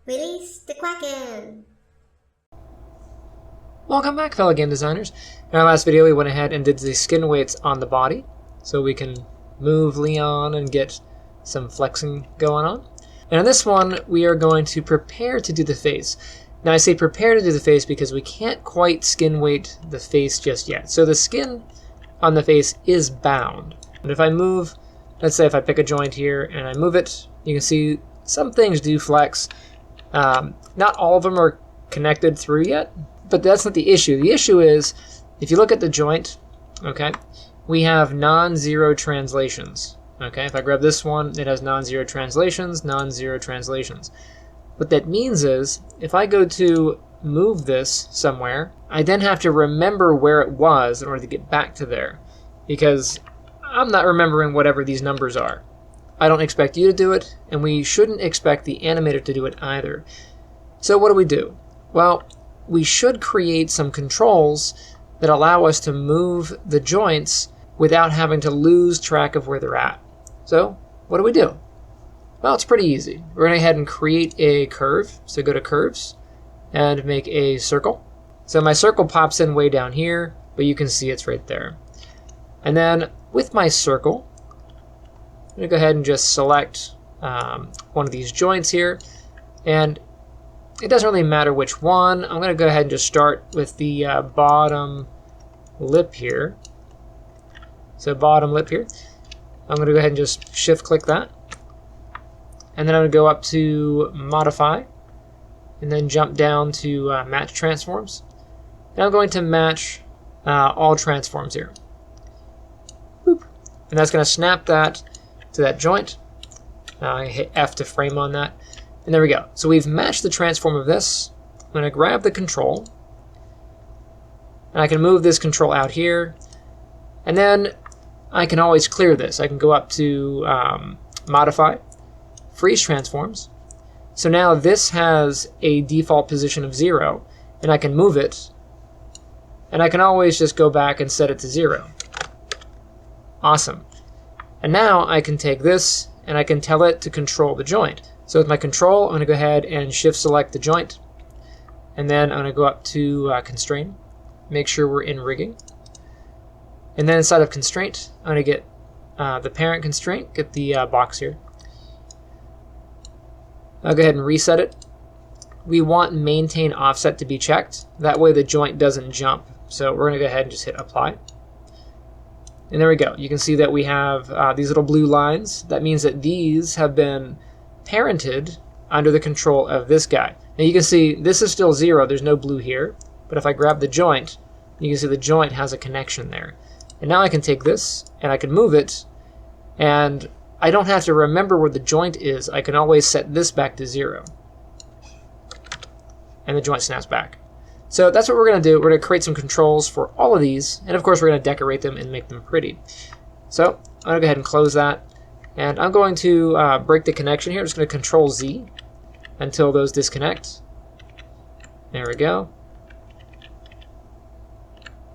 Release the Kraken! Welcome back, fellow game designers. In our last video we went ahead and did the skin weights on the body so we can move Leon and get some flexing going on. And in this one we are going to prepare to do the face. Now I say prepare to do the face because we can't quite skin weight the face just yet. So the skin on the face is bound. And if I move, let's say if I pick a joint here and I move it, you can see some things do flex. Not all of them are connected through yet, but that's not the issue. The issue is, if you look at the joint, okay, we have non-zero translations. Okay, if I grab this one, it has non-zero translations, non-zero translations. What that means is, if I go to move this somewhere, I then have to remember where it was in order to get back to there, because I'm not remembering whatever these numbers are. I don't expect you to do it, and we shouldn't expect the animator to do it either. So what do? Well, we should create some controls that allow us to move the joints without having to lose track of where they're at. So what do? Well, it's pretty easy. We're going to go ahead and create a curve. So go to Curves and make a circle. So my circle pops in way down here, but you can see it's right there. And then with my circle, I'm going to go ahead and just select one of these joints here. And it doesn't really matter which one. I'm going to go ahead and just start with the bottom lip here. So bottom lip here. I'm going to go ahead and just shift click that. And then I'm going to go up to Modify. And then jump down to Match Transforms. Now I'm going to match all transforms here. Boop. And that's going to snap that to that joint. I hit F to frame on that. And there we go. So we've matched the transform of this. I'm going to grab the control. And I can move this control out here. And then I can always clear this. I can go up to Modify, Freeze Transforms. So now this has a default position of 0. And I can move it. And I can always just go back and set it to 0. Awesome. And now I can take this and I can tell it to control the joint. So with my control, I'm going to go ahead and shift select the joint. And then I'm going to go up to Constraint. Make sure we're in rigging. And then inside of Constraint, I'm going to get the parent constraint, get the box here. I'll go ahead and reset it. We want maintain offset to be checked. That way the joint doesn't jump. So we're going to go ahead and just hit apply. And there we go. You can see that we have these little blue lines. That means that these have been parented under the control of this guy. Now you can see this is still 0. There's no blue here. But if I grab the joint, you can see the joint has a connection there. And now I can take this and I can move it. And I don't have to remember where the joint is. I can always set this back to 0. And the joint snaps back. So that's what we're going to do. We're going to create some controls for all of these. And of course we're going to decorate them and make them pretty. So I'm going to go ahead and close that. And I'm going to break the connection here. I'm just going to Control Z until those disconnect. There we go.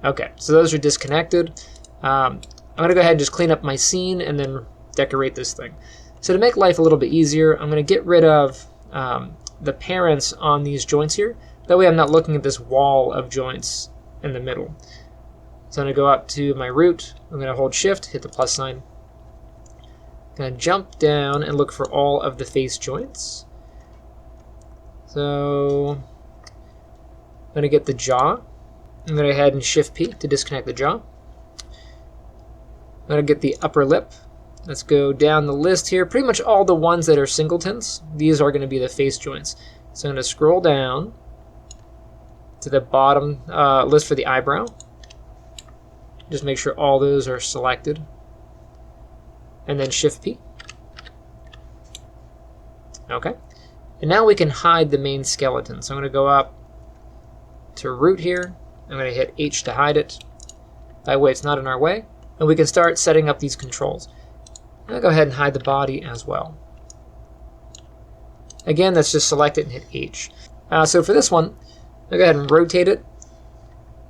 Okay, so those are disconnected. I'm going to go ahead and just clean up my scene and then decorate this thing. So to make life a little bit easier, I'm going to get rid of the parents on these joints here. That way I'm not looking at this wall of joints in the middle. So I'm going to go up to my root. I'm going to hold Shift, hit the plus sign. I'm going to jump down and look for all of the face joints. So I'm going to get the jaw. I'm going to go ahead and Shift P to disconnect the jaw. I'm going to get the upper lip. Let's go down the list here. Pretty much all the ones that are singletons, these are going to be the face joints. So I'm going to scroll down to the bottom list for the eyebrow. Just make sure all those are selected. And then Shift P. Okay. And now we can hide the main skeleton. So I'm going to go up to root here. I'm going to hit H to hide it. That way it's not in our way. And we can start setting up these controls. I'll go ahead and hide the body as well. Again, let's just select it and hit H. So for this one, I'll go ahead and rotate it.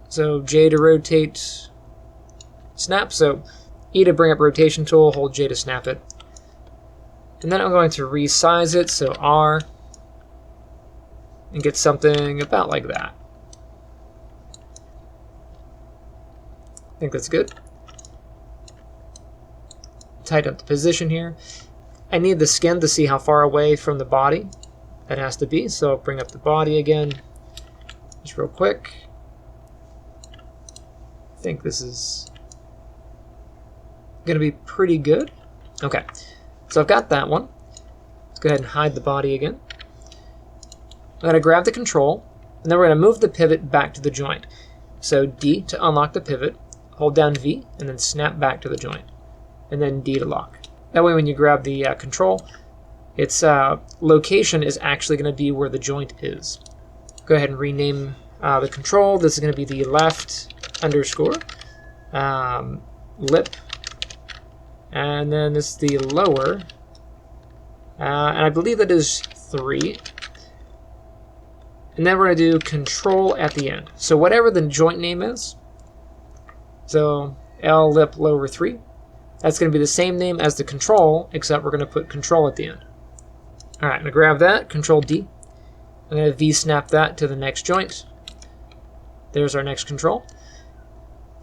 So J to rotate, snap. So E to bring up rotation tool, hold J to snap it. And then I'm going to resize it, so R. and get something about like that. I think that's good. Tighten up the position here. I need the skin to see how far away from the body that has to be, so I'll bring up the body again, just real quick. I think this is going to be pretty good. Okay, so I've got that one. Let's go ahead and hide the body again. I'm going to grab the control, and then we're going to move the pivot back to the joint. So D to unlock the pivot, hold down V, and then snap back to the joint, and then D to lock. That way when you grab the control, its location is actually going to be where the joint is. Go ahead and rename the control. This is going to be the left underscore lip, and then this is the lower, and I believe that is 3. And then we're going to do control at the end. So whatever the joint name is, so L lip lower 3, that's going to be the same name as the control, except we're going to put control at the end. All right, I'm going to grab that, control D. I'm going to V-snap that to the next joint. There's our next control.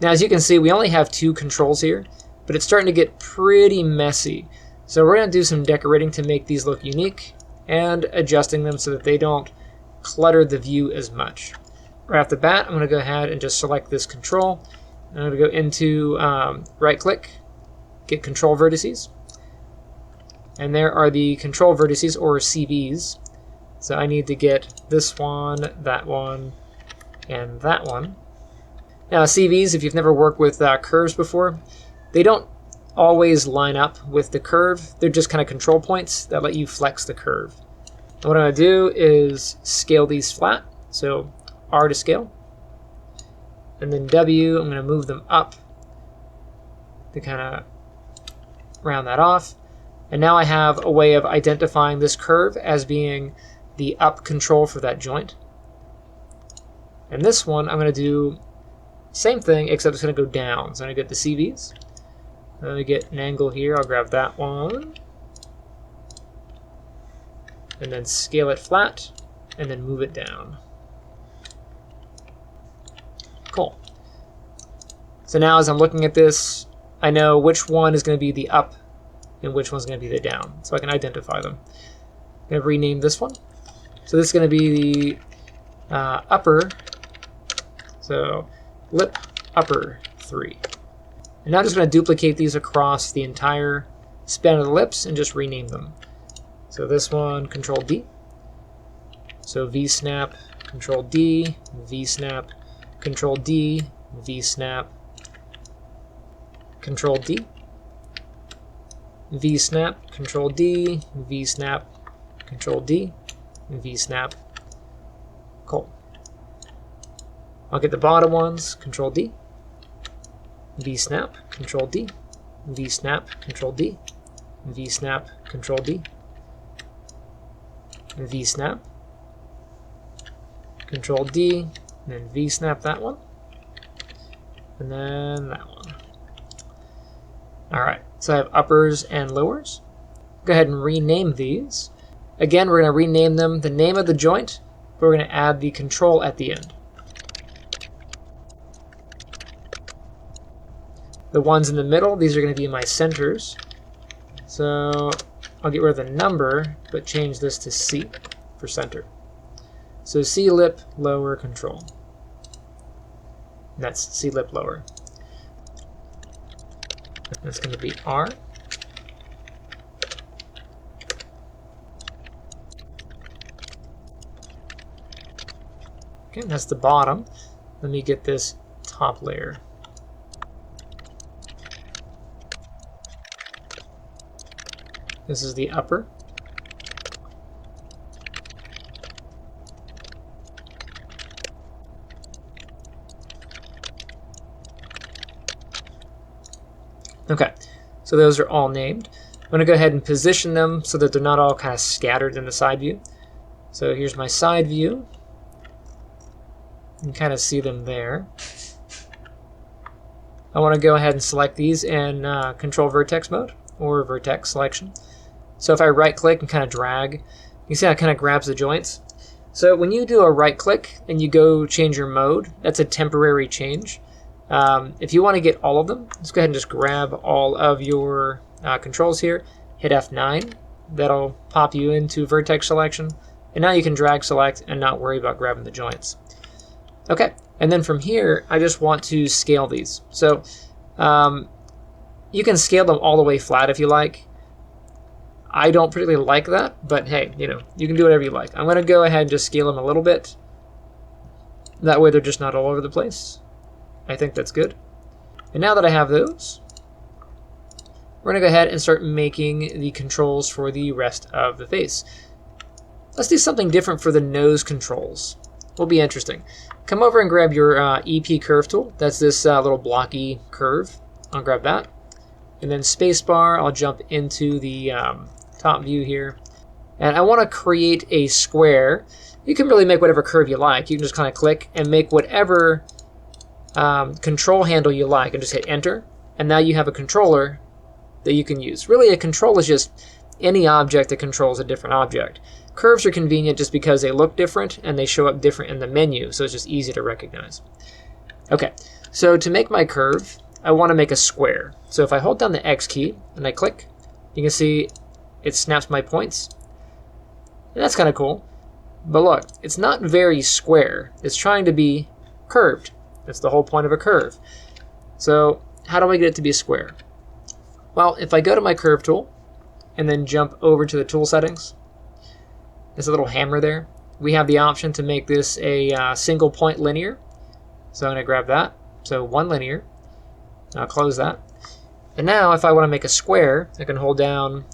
Now, as you can see, we only have 2 controls here, but it's starting to get pretty messy. So we're going to do some decorating to make these look unique and adjusting them so that they don't clutter the view as much. Right off the bat, I'm going to go ahead and just select this control. I'm going to go into right-click, get control vertices. And there are the control vertices, or CVs. So I need to get this one, and that one. Now CVs, if you've never worked with curves before, they don't always line up with the curve. They're just kind of control points that let you flex the curve. And what I'm going to do is scale these flat. So R to scale. And then W, I'm going to move them up to kind of round that off. And now I have a way of identifying this curve as being the up control for that joint. And this one, I'm going to do same thing, except it's going to go down. So I'm going to get the CVs. I'm going to get an angle here. I'll grab that one. And then scale it flat, and then move it down. Cool. So now as I'm looking at this, I know which one is going to be the up and which one's going to be the down, so I can identify them. I'm going to rename this one. So this is going to be the upper, so lip upper 3. And now I'm just going to duplicate these across the entire span of the lips and just rename them. So this one, control D. So V snap, control D, V snap, control D, V snap, control D, V snap, control D, V snap, control D, V snap. Cool. I'll get the bottom ones, control D, V snap, control D, V snap, control D, V snap, control D, V snap, control D, and then V snap that one, and then that one. Alright, so I have uppers and lowers. Go ahead and rename these. Again, we're going to rename them the name of the joint, but we're going to add the control at the end. The ones in the middle, these are going to be my centers. So I'll get rid of the number, but change this to C for center. So C lip lower control. And that's C lip lower. That's going to be R. Okay, that's the bottom. Let me get this top layer. This is the upper. Okay, so those are all named. I'm going to go ahead and position them so that they're not all kind of scattered in the side view. So here's my side view. You can kind of see them there. I want to go ahead and select these in control vertex mode or vertex selection. So if I right click and kind of drag, you see how it kind of grabs the joints. So when you do a right click and you go change your mode, that's a temporary change. If you want to get all of them, let's go ahead and just grab all of your controls here, hit F9. That'll pop you into vertex selection. And now you can drag select and not worry about grabbing the joints. Okay, and then from here, I just want to scale these. So you can scale them all the way flat if you like. I don't particularly like that, but hey, you can do whatever you like. I'm going to go ahead and just scale them a little bit. That way they're just not all over the place. I think that's good. And now that I have those, we're going to go ahead and start making the controls for the rest of the face. Let's do something different for the nose controls. Will be interesting. Come over and grab your EP curve tool. That's this little blocky curve. I'll grab that. And then spacebar, I'll jump into the top view here. And I want to create a square. You can really make whatever curve you like. You can just kind of click and make whatever control handle you like and just hit enter. And now you have a controller that you can use. Really, a control is just any object that controls a different object. Curves are convenient just because they look different and they show up different in the menu, so it's just easy to recognize. Okay, so to make my curve, I want to make a square. So if I hold down the X key and I click, you can see it snaps my points. And that's kind of cool. But look, it's not very square. It's trying to be curved. That's the whole point of a curve. So how do I get it to be a square? Well, if I go to my curve tool and then jump over to the tool settings, there's a little hammer there. We have the option to make this a single point linear. So I'm going to grab that. So one linear. I'll close that. And now if I want to make a square, I can hold down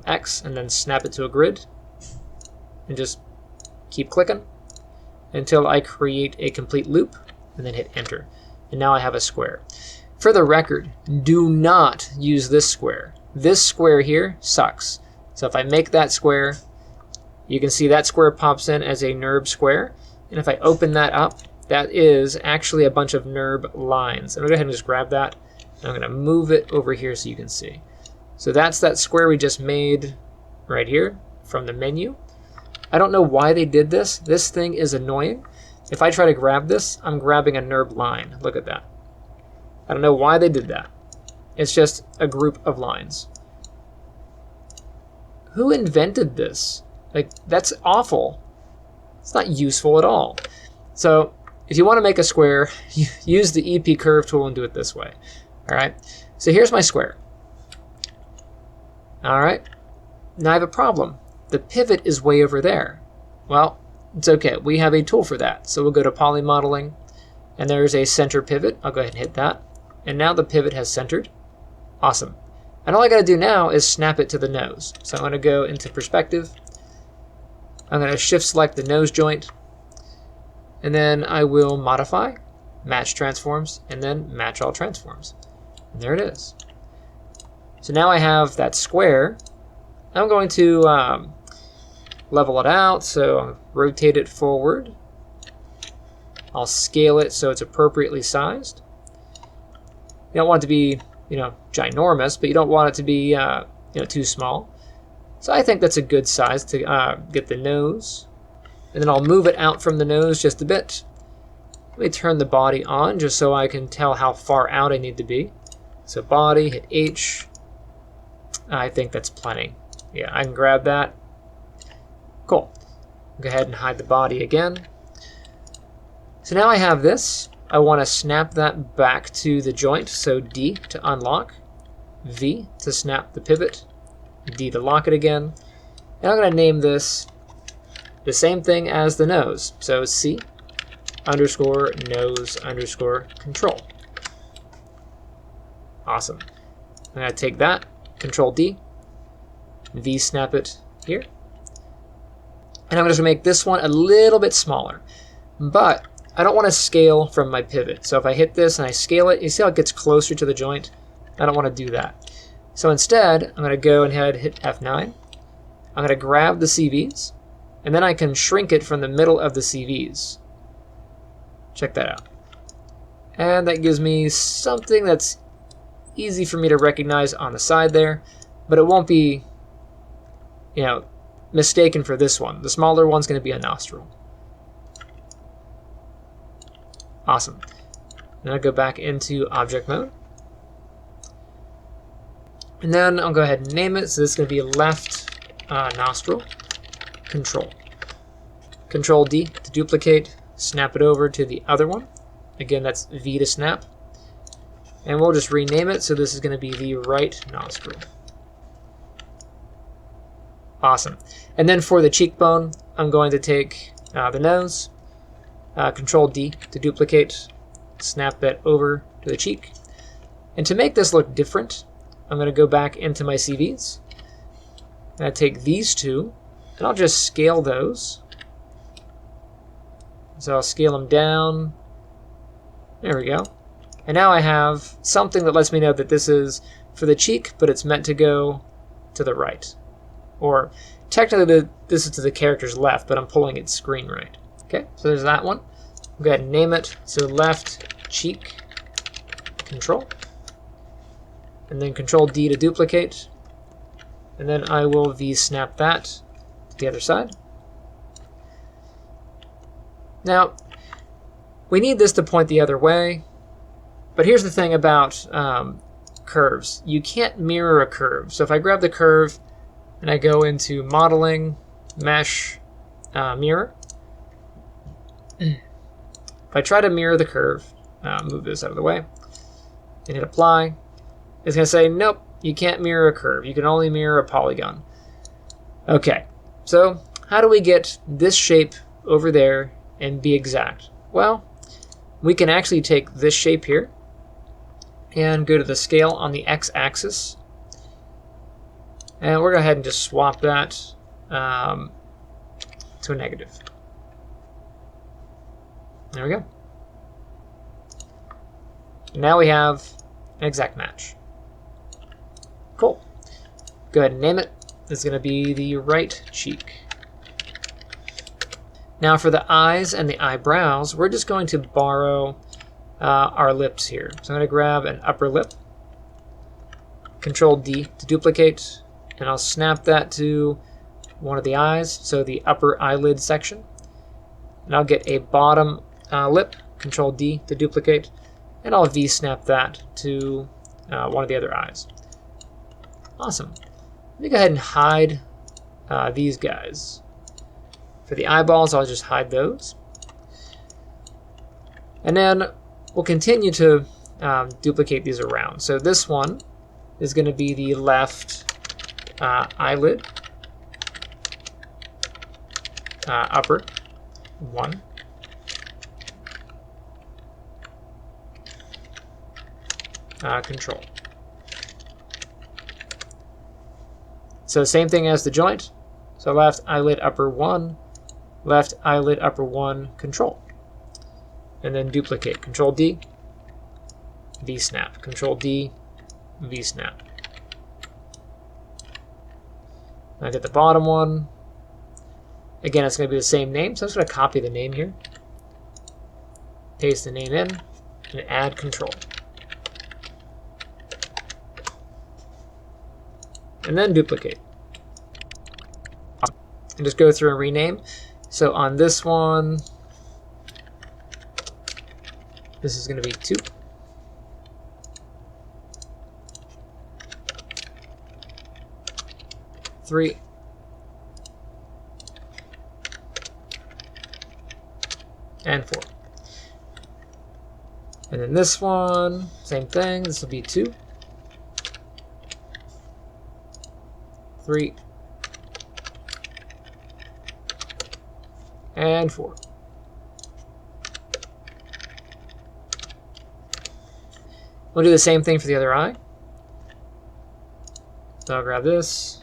X and then snap it to a grid. And just keep clicking until I create a complete loop and then hit enter. And now I have a square. For the record, do not use this square. This square here sucks. So if I make that square, you can see that square pops in as a NURB square. And if I open that up, that is actually a bunch of NURB lines. I'm going to go ahead and just grab that. And I'm going to move it over here so you can see. So that's that square we just made right here from the menu. I don't know why they did this. This thing is annoying. If I try to grab this, I'm grabbing a NURB line. Look at that. I don't know why they did that. It's just a group of lines. Who invented this? Like, that's awful. It's not useful at all. So if you want to make a square, use the EP curve tool and do it this way. All right. So here's my square. All right. Now I have a problem. The pivot is way over there. Well, it's okay. We have a tool for that. So we'll go to poly modeling, and there's a center pivot. I'll go ahead and hit that. And now the pivot has centered. Awesome. And all I got to do now is snap it to the nose. So I'm going to go into perspective. I'm going to shift select the nose joint, and then I will modify, match transforms, and then match all transforms. And there it is. So now I have that square. I'm going to level it out, so I'll rotate it forward. I'll scale it so it's appropriately sized. You don't want it to be, ginormous, but you don't want it to be, too small. So I think that's a good size to get the nose. And then I'll move it out from the nose just a bit. Let me turn the body on just so I can tell how far out I need to be. So body, hit H. I think that's plenty. Yeah, I can grab that. Cool. Go ahead and hide the body again. So now I have this. I want to snap that back to the joint. So D to unlock, V to snap the pivot, D to lock it again. And I'm going to name this the same thing as the nose. So C underscore nose underscore control. Awesome. I'm going to take that, Control D, V snap it here. And I'm just going to make this one a little bit smaller. But I don't want to scale from my pivot. So if I hit this and I scale it, you see how it gets closer to the joint? I don't want to do that. So instead, I'm going to go ahead and hit F9. I'm going to grab the CVs, and then I can shrink it from the middle of the CVs. Check that out. And that gives me something that's easy for me to recognize on the side there, but it won't be, mistaken for this one. The smaller one's going to be a nostril. Awesome. Then I'll go back into object mode. And then I'll go ahead and name it. So this is going to be left nostril, control. Control D to duplicate, snap it over to the other one. Again, that's V to snap. And we'll just rename it. So this is going to be the right nostril. Awesome. And then for the cheekbone, I'm going to take the nose, Control D to duplicate, snap that over to the cheek. And to make this look different, I'm going to go back into my CVs. And I take these two, and I'll just scale those. So I'll scale them down. There we go. And now I have something that lets me know that this is for the cheek, but it's meant to go to the right. Or technically this is to the character's left, but I'm pulling it screen right. Okay, so there's that one. I'll go ahead and name it. So left cheek, control. And then Control D to duplicate. And then I will V-snap that to the other side. Now, we need this to point the other way. But here's the thing about curves. You can't mirror a curve. So if I grab the curve and I go into Modeling, Mesh, Mirror. If I try to mirror the curve, move this out of the way, and hit Apply, it's going to say, nope, you can't mirror a curve. You can only mirror a polygon. Okay, so how do we get this shape over there and be exact? Well, we can actually take this shape here and go to the scale on the x-axis. And we're going to go ahead and just swap that to a negative. There we go. Now we have an exact match. Cool. Go ahead and name it. It's going to be the right cheek. Now for the eyes and the eyebrows, we're just going to borrow our lips here. So I'm going to grab an upper lip, Control D to duplicate, and I'll snap that to one of the eyes, so the upper eyelid section. And I'll get a bottom lip, Control D to duplicate, and I'll V-snap that to one of the other eyes. Awesome. Let me go ahead and hide these guys. For the eyeballs, I'll just hide those. And then we'll continue to duplicate these around. So this one is going to be the left eyelid, upper, 1. Control. So same thing as the joint. So left eyelid upper 1, left eyelid upper 1, control. And then duplicate. Control D, V-snap. Control D, V-snap. I get the bottom one. Again, it's going to be the same name, so I'm just going to copy the name here. Paste the name in, and add control. And then duplicate. And just go through and rename. So on this one, this is going to be 2. Three. And 4. And then this one, same thing. This will be 2. 3. And 4. We'll do the same thing for the other eye. So I'll grab this.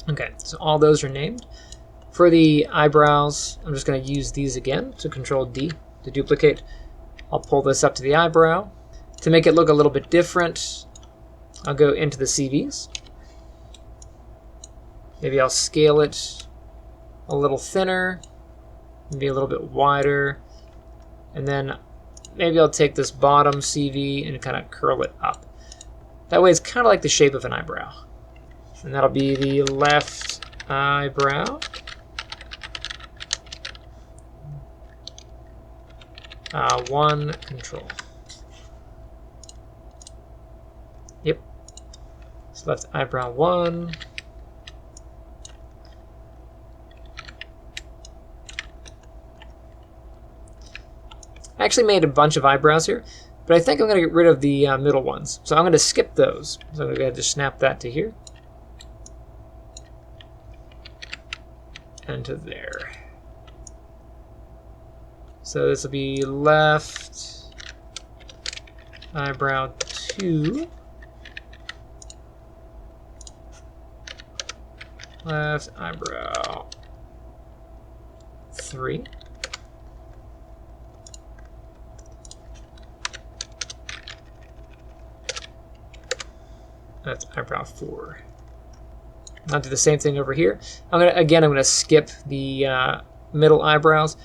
Okay, so all those are named. For the eyebrows, I'm just going to use these again, so Control D to duplicate. I'll pull this up to the eyebrow. To make it look a little bit different, I'll go into the CVs. Maybe I'll scale it a little thinner, maybe a little bit wider, and then maybe I'll take this bottom CV and kind of curl it up. That way it's kind of like the shape of an eyebrow. And that'll be the left eyebrow. One control. Yep. So left eyebrow 1. I actually made a bunch of eyebrows here, but I think I'm going to get rid of the middle ones. So I'm going to skip those. So I'm going to go ahead and just snap that to here. And to there. So this will be left eyebrow 2. Left eyebrow 3. That's eyebrow 4. I'll do the same thing over here. I'm gonna skip the middle eyebrows.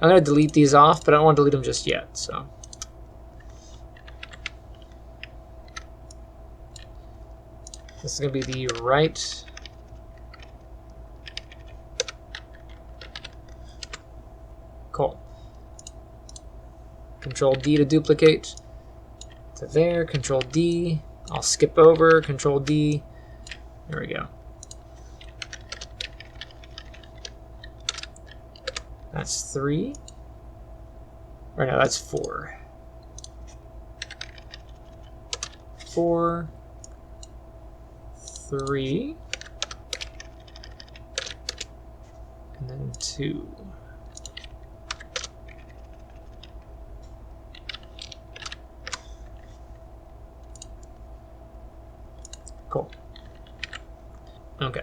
I'm gonna delete these off, but I don't want to delete them just yet. So this is gonna be the right. Cool. Control D to duplicate. To there. Control D. I'll skip over. Control D. There we go. That's 3. Or no, that's 4. 4. 3. And then 2. Cool. Okay.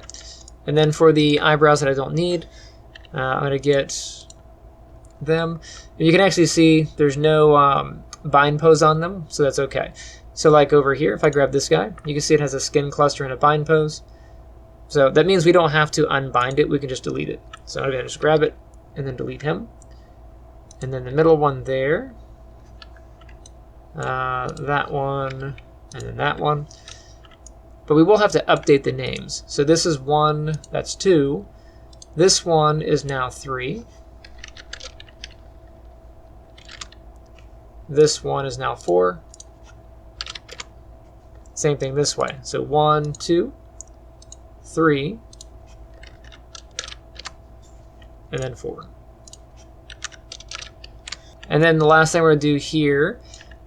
And then for the eyebrows that I don't need, I'm going to get them. And you can actually see there's no bind pose on them, so that's okay. So like over here, if I grab this guy, you can see it has a skin cluster and a bind pose. So that means we don't have to unbind it, we can just delete it. So I'm going to just grab it and then delete him. And then the middle one there, that one, and then that one. But we will have to update the names. So this is 1, that's 2. This one is now 3. This one is now 4. Same thing this way. So 1, 2, 3, and then 4. And then the last thing we're going to do here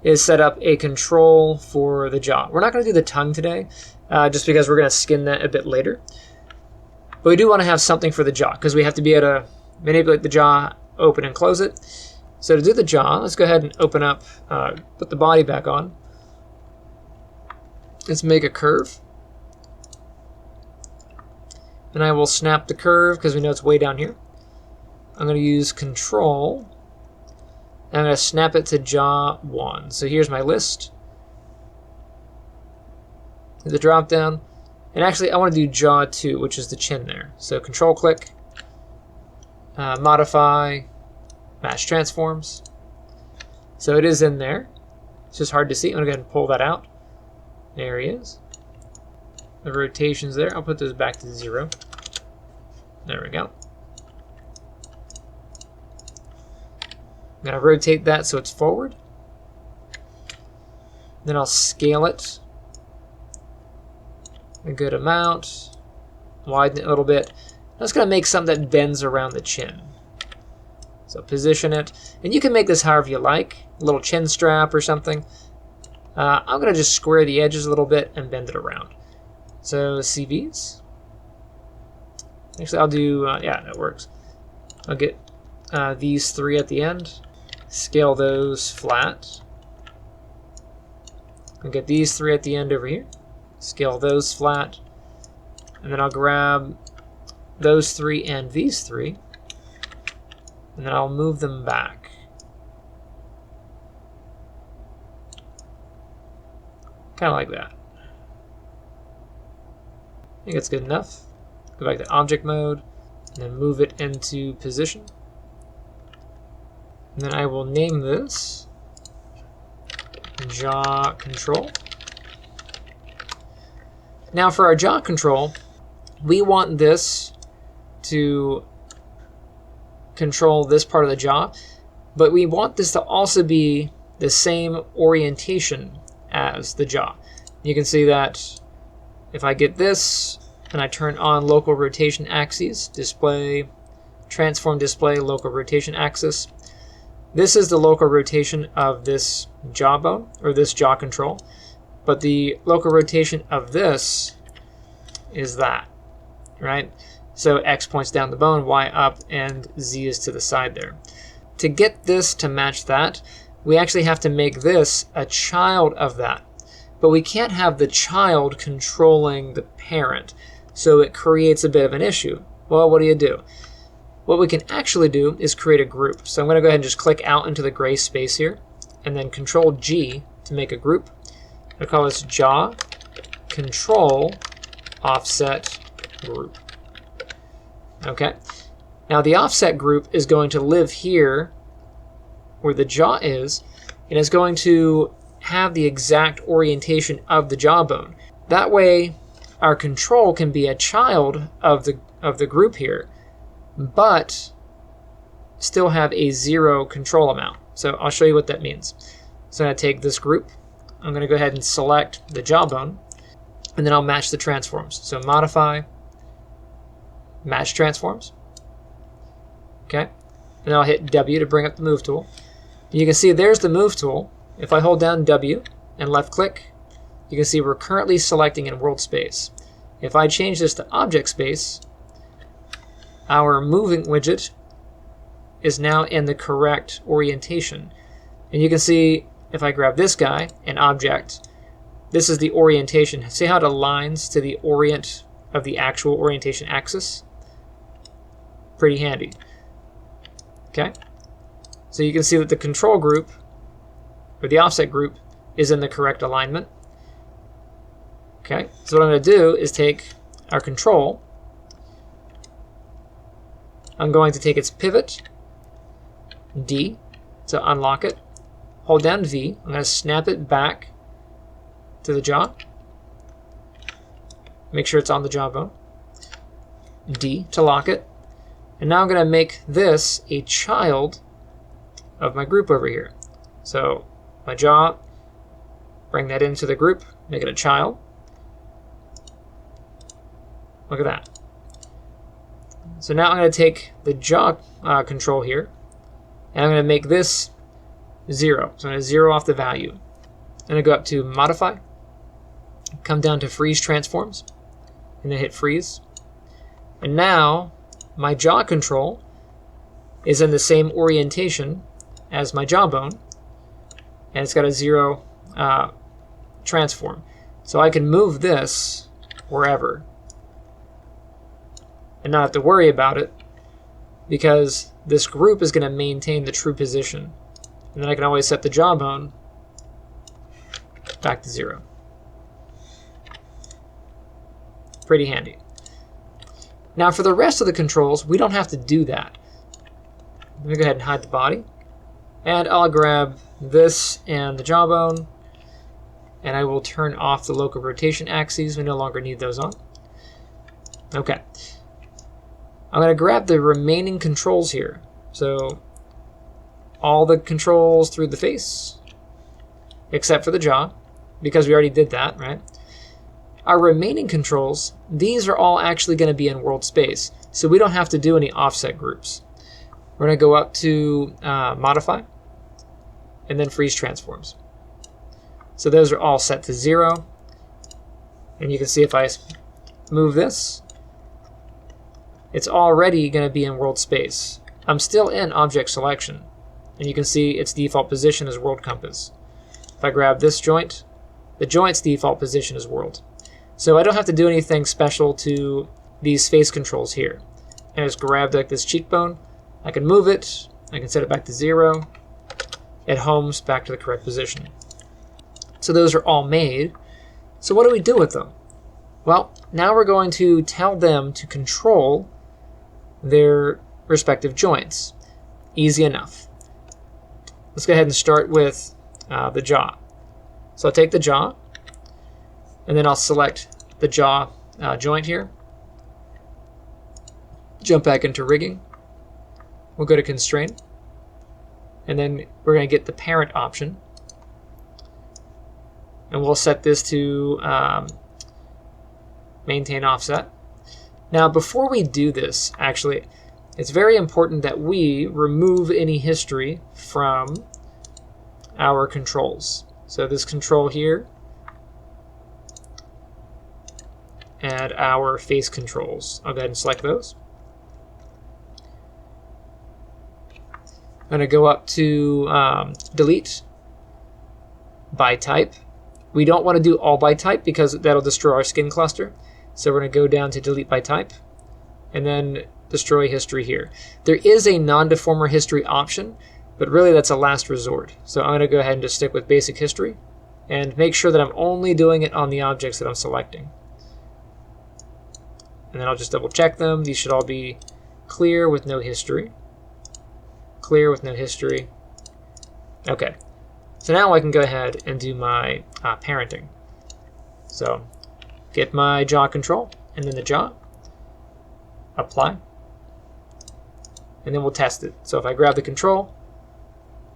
is set up a control for the jaw. We're not going to do the tongue today, just because we're going to skin that a bit later. But we do want to have something for the jaw, because we have to be able to manipulate the jaw, open and close it. So to do the jaw, let's go ahead and open up, put the body back on. Let's make a curve. And I will snap the curve, because we know it's way down here. I'm going to use Control. And I'm going to snap it to jaw 1. So here's my list. The drop down. And actually, I want to do jaw 2, which is the chin there. So Control click, modify, match transforms. So it is in there. It's just hard to see. I'm going to go ahead and pull that out. There he is. The rotation's there. I'll put those back to 0. There we go. I'm going to rotate that so it's forward. Then I'll scale it a good amount, widen it a little bit. I'm just going to make something that bends around the chin. So position it, and you can make this however you like, a little chin strap or something. I'm going to just square the edges a little bit and bend it around. So CVs. Actually, I'll do, yeah, that works. I'll get these 3 at the end, scale those flat. I'll get these 3 at the end over here. Scale those flat. And then I'll grab those three and these three, and then I'll move them back. Kind of like that. I think that's good enough. Go back to object mode, and then move it into position. And then I will name this jaw control. Now for our jaw control, we want this to control this part of the jaw, but we want this to also be the same orientation as the jaw. You can see that if I get this and I turn on local rotation axes, display, transform display, local rotation axis, this is the local rotation of this jawbone, or this jaw control, but the local rotation of this is that, right? So X points down the bone, Y up, and Z is to the side there. To get this to match that, we actually have to make this a child of that. But we can't have the child controlling the parent, so it creates a bit of an issue. Well, what do? What we can actually do is create a group. So I'm going to go ahead and just click out into the gray space here, and then Control G to make a group. I'll call this jaw control offset group. Okay. Now the offset group is going to live here where the jaw is, and is going to have the exact orientation of the jawbone. That way our control can be a child of the group here, but still have a 0 control amount. So I'll show you what that means. So I'm going to take this group, I'm going to go ahead and select the jawbone, and then I'll match the transforms. So modify, match transforms. Okay, and then I'll hit W to bring up the move tool. You can see there's the move tool. If I hold down W and left click, you can see we're currently selecting in world space. If I change this to object space, our moving widget is now in the correct orientation. And you can see if I grab this guy and object, this is the orientation. See how it aligns to the orient of the actual orientation axis? Pretty handy. Okay, so you can see that the control group, or the offset group, is in the correct alignment. Okay, so what I'm going to do is take our control, I'm going to take its pivot, D, to unlock it, hold down V, I'm going to snap it back to the jaw, make sure it's on the jawbone, D to lock it, and now I'm going to make this a child of my group over here. So my jaw, bring that into the group, make it a child. Look at that. So now I'm going to take the jaw control here, and I'm going to make this 0. So I'm going to 0 off the value. I'm going to go up to Modify, come down to Freeze Transforms, and then hit Freeze. And now my jaw control is in the same orientation as my jawbone, and it's got a 0 transform. So I can move this wherever and not have to worry about it, because this group is going to maintain the true position. And then I can always set the jawbone back to 0. Pretty handy. Now for the rest of the controls, we don't have to do that. Let me go ahead and hide the body. And I'll grab this and the jawbone, and I will turn off the local rotation axes. We no longer need those on. Okay. I'm going to grab the remaining controls here. So all the controls through the face, except for the jaw, because we already did that, right? Our remaining controls, these are all actually going to be in world space, so we don't have to do any offset groups. We're going to go up to Modify, and then Freeze Transforms. So those are all set to 0. And you can see if I move this, it's already going to be in world space. I'm still in object selection, and you can see its default position is world compass. If I grab this joint, the joint's default position is world. So I don't have to do anything special to these face controls here. I just grab like this cheekbone. I can move it. I can set it back to 0. It homes back to the correct position. So those are all made. So what do we do with them? Well, now we're going to tell them to control their respective joints. Easy enough. Let's go ahead and start with the jaw. So I'll take the jaw, and then I'll select the jaw joint here. Jump back into rigging. We'll go to constrain, and then we're going to get the parent option. And we'll set this to maintain offset. Now, before we do this, actually, it's very important that we remove any history from our controls. So this control here and our face controls. I'll go ahead and select those. I'm going to go up to delete by type. We don't want to do all by type because that'll destroy our skin cluster. So we're going to go down to delete by type and then destroy history here. There is a non-deformer history option, but really that's a last resort. So I'm going to go ahead and just stick with basic history and make sure that I'm only doing it on the objects that I'm selecting. And then I'll just double check them. These should all be clear with no history. Clear with no history. Okay. So now I can go ahead and do my parenting. So get my jaw control, and then the jaw, apply, and then we'll test it. So if I grab the control,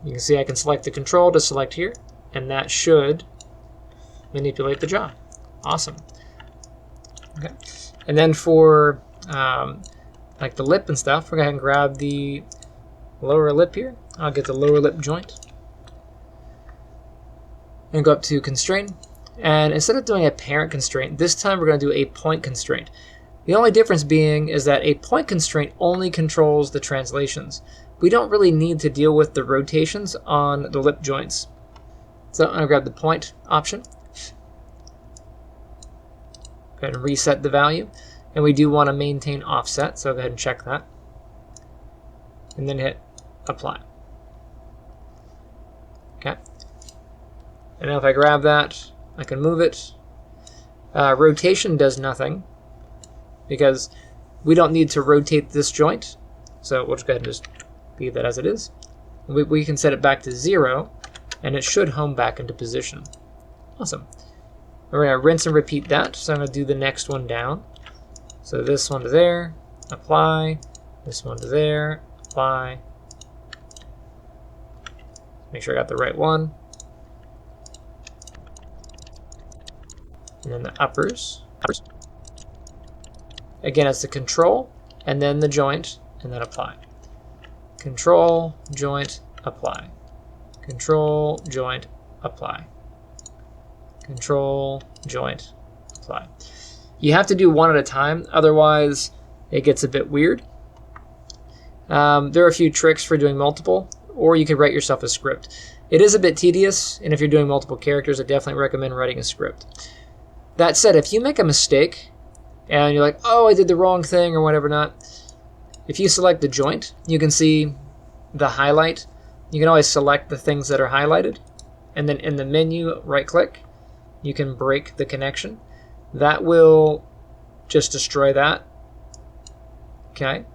you can see I can select the control to select here, and that should manipulate the jaw. Awesome. Okay. And then for like the lip and stuff, we're going to go ahead and grab the lower lip here. I'll get the lower lip joint. And go up to constrain. And instead of doing a parent constraint, this time we're going to do a point constraint. The only difference being is that a point constraint only controls the translations. We don't really need to deal with the rotations on the lip joints. So I'm going to grab the point option. Go ahead and reset the value. And we do want to maintain offset, so go ahead and check that. And then hit apply. Okay. And now if I grab that, I can move it. Rotation does nothing because we don't need to rotate this joint. So we'll just go ahead and just leave that as it is. We can set it back to 0, and it should home back into position. Awesome. We're going to rinse and repeat that. So I'm going to do the next one down. So this one to there, apply. This one to there, apply. Make sure I got the right one. And then the uppers. Again, it's the control, and then the joint, and then apply. Control, joint, apply. Control, joint, apply. Control, joint, apply. You have to do one at a time, otherwise it gets a bit weird. There are a few tricks for doing multiple, or you could write yourself a script. It is a bit tedious, and if you're doing multiple characters, I definitely recommend writing a script. That said, if you make a mistake and you're like, oh, I did the wrong thing or whatever not, if you select the joint, you can see the highlight. You can always select the things that are highlighted, and then in the menu, right-click, you can break the connection. That will just destroy that. Okay?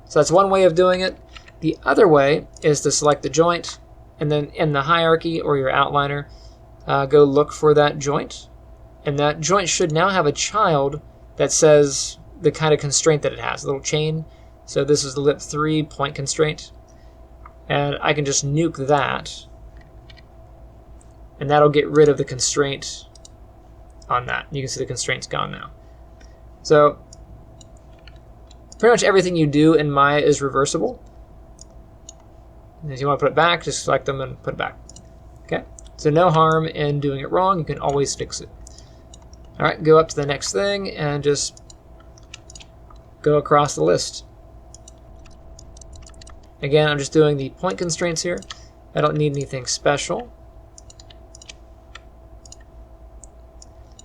So that's one way of doing it. The other way is to select the joint, and then in the hierarchy or your outliner, go look for that joint. And that joint should now have a child that says the kind of constraint that it has, a little chain. So this is the lip 3 point constraint. And I can just nuke that. And that'll get rid of the constraint on that. You can see the constraint's gone now. So pretty much everything you do in Maya is reversible. And if you want to put it back, just select them and put it back. Okay? So no harm in doing it wrong. You can always fix it. All right, go up to the next thing and just go across the list. Again, I'm just doing the point constraints here. I don't need anything special.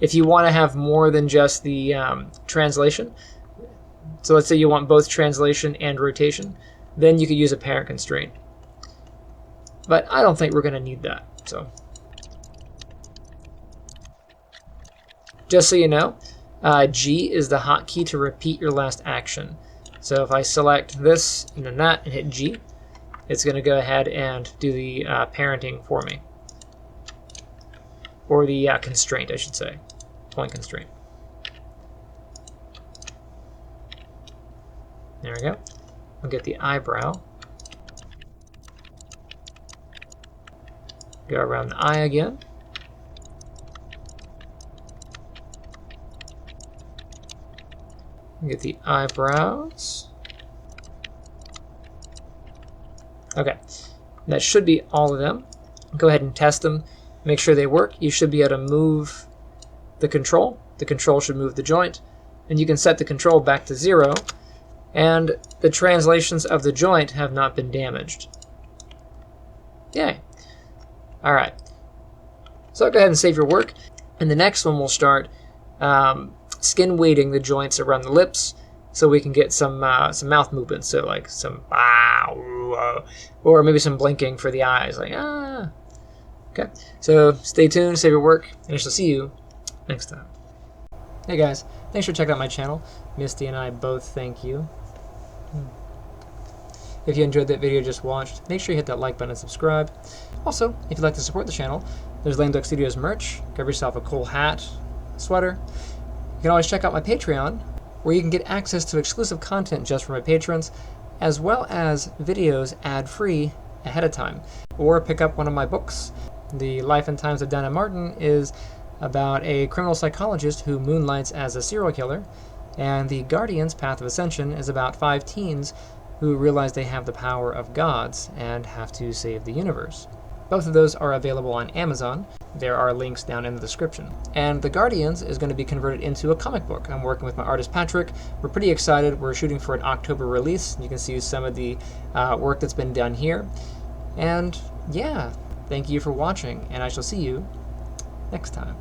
If you want to have more than just the translation, so let's say you want both translation and rotation, then you could use a parent constraint. But I don't think we're going to need that. So just so you know, G is the hotkey to repeat your last action. So if I select this and then that and hit G, it's going to go ahead and do the parenting for me. Or the constraint, I should say. Point constraint. There we go. We'll get the eyebrow. Go around the eye again. Get the eyebrows. Okay, that should be all of them. Go ahead and test them. Make sure they work. You should be able to move the control. The control should move the joint. And you can set the control back to 0. And the translations of the joint have not been damaged. Yay. All right. So go ahead and save your work. And the next one we'll start skin weighting the joints around the lips so we can get some mouth movements. So like some or maybe some blinking for the eyes, like ah. Okay, so stay tuned, save your work, and I shall see you next time. Hey guys, thanks for checking out my channel. Misty and I both thank you. If you enjoyed that video you just watched, make sure you hit that like button and subscribe. Also, if you'd like to support the channel, there's Lame Duck Studios merch. Grab yourself a cool hat, sweater. You can always check out my Patreon, where you can get access to exclusive content just for my patrons, as well as videos ad-free ahead of time. Or pick up one of my books. The Life and Times of Dinah Marton is about a criminal psychologist who moonlights as a serial killer, and The Guardian's Path of Ascension is about 5 teens who realize they have the power of gods and have to save the universe. Both of those are available on Amazon. There are links down in the description. And The Guardians is going to be converted into a comic book. I'm working with my artist Patrick. We're pretty excited. We're shooting for an October release. You can see some of the work that's been done here. And yeah, thank you for watching, and I shall see you next time.